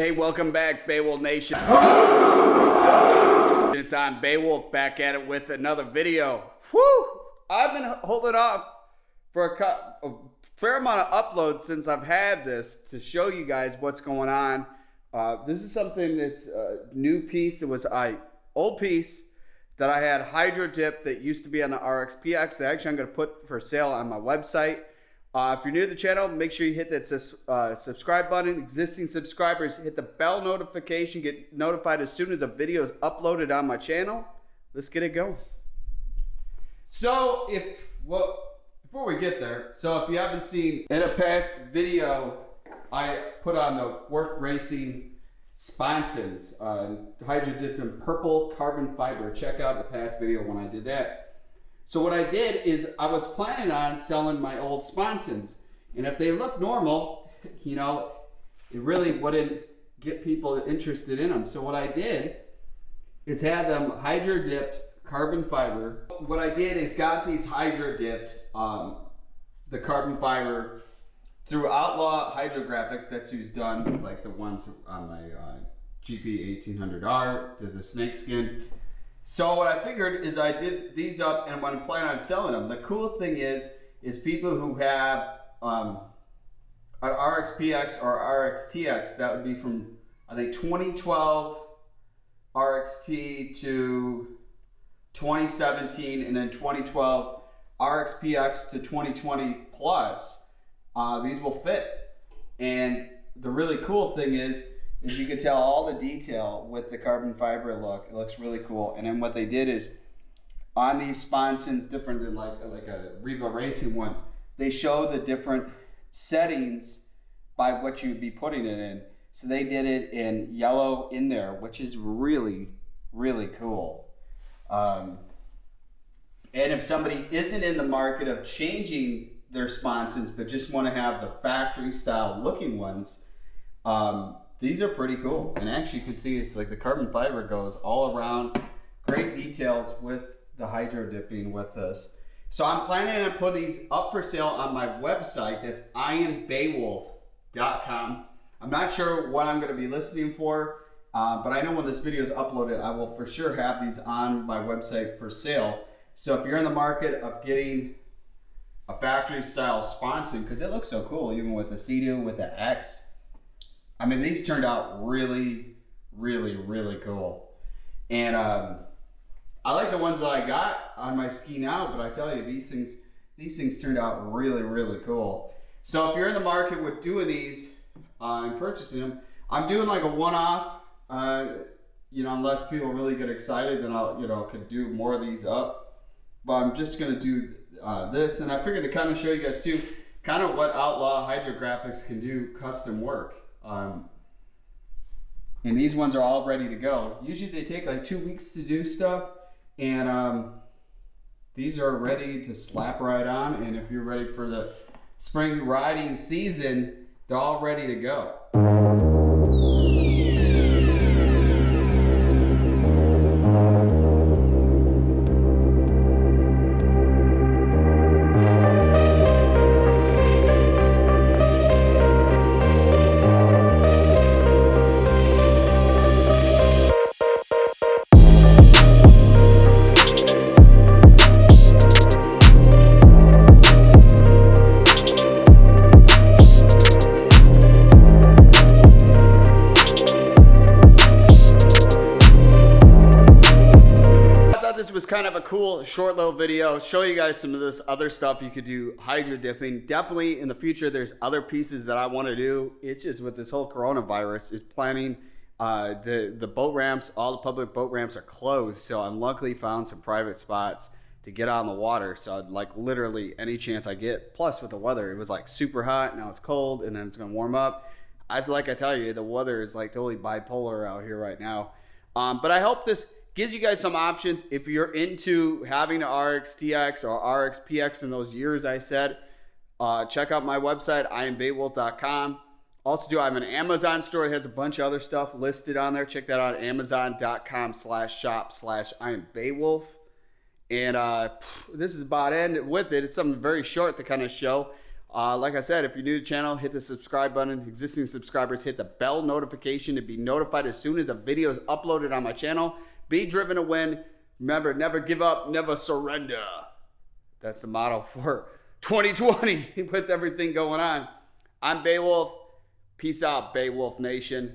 Hey, welcome back, Beowulf Nation. It's on Beowulf, back at it with another video. Whew! I've been holding off for a fair amount of uploads since I've had this to show you guys what's going on. This is something that's a new piece. It was an old piece that I had hydro dip that used to be on the RXP X. Actually, I'm going to put for sale on my website. If you're new to the channel, make sure you hit that subscribe button. Existing subscribers, hit the bell notification. Get notified as soon as a video is uploaded on my channel. Let's get it going. So, before we get there, so if you haven't seen, in a past video, I put on the Work Racing Sponsons, hydro dipped in purple carbon fiber. Check out the past video when I did that. So what I did is I was planning on selling my old Sponsons, and if they look normal, you know, it really wouldn't get people interested in them. So what I did is had them hydro dipped carbon fiber. What I did is got these hydro dipped the carbon fiber through Outlaw Hydrographics. That's who's done like the ones on my GP 1800R to the snakeskin. So what I figured is I did these up and I'm planning on selling them. The cool thing is people who have an RXP X or RXT-X, that would be from I think 2012 RXT to 2017, and then 2012 RXP X to 2020 plus. These will fit. And the really cool thing is you can tell all the detail with the carbon fiber look. It looks really cool. And then what they did is on these Sponsons, different than like a Riva racing one, they show the different settings by what you'd be putting it in. So they did it in yellow in there, which is really, really cool. And if somebody isn't in the market of changing their Sponsons but just want to have the factory style looking ones, these are pretty cool. And actually you can see it's like the carbon fiber goes all around. Great details with the hydro dipping with this. So I'm planning on putting these up for sale on my website. That's IamBeowulf.com. I'm not sure what I'm going to be listing for, but I know when this video is uploaded, I will for sure have these on my website for sale. So if you're in the market of getting a factory style Sponson, because it looks so cool, even with the Sea Doo, with the X. I mean, these turned out really, really, really cool. And I like the ones that I got on my ski now, but I tell you, these things turned out really, really cool. So if you're in the market with doing these and purchasing them, I'm doing like a one-off, you know, unless people really get excited, then I'll, you know, could do more of these up. But I'm just gonna do this, and I figured to kind of show you guys too, kind of what Outlaw Hydrographics can do custom work. And these ones are all ready to go. Usually they take like 2 weeks to do stuff, and these are ready to slap right on. And if you're ready for the spring riding season, they're all ready to go. Kind of a cool short little video, show you guys some of this other stuff you could do hydro dipping. Definitely in the future there's other pieces that I want to do. It's just with this whole coronavirus is planning the boat ramps, all the public boat ramps are closed, so I'm luckily found some private spots to get on the water. So I'd like literally any chance I get. Plus with the weather, it was like super hot, now it's cold, and then it's gonna warm up. I feel like I tell you, the weather is like totally bipolar out here right now. But I hope this gives you guys some options. If you're into having an RXT-X or RXP-X in those years I said, check out my website, IamBeowulf.com. Also I have an Amazon store that has a bunch of other stuff listed on there. Check that out, Amazon.com/shop/IamBeowulf. And this is about it with it. It's something very short to kind of show. Like I said, if you're new to the channel, hit the subscribe button. Existing subscribers, hit the bell notification to be notified as soon as a video is uploaded on my channel. Be driven to win. Remember, never give up, never surrender. That's the motto for 2020 with everything going on. I'm Beowulf. Peace out, Beowulf Nation.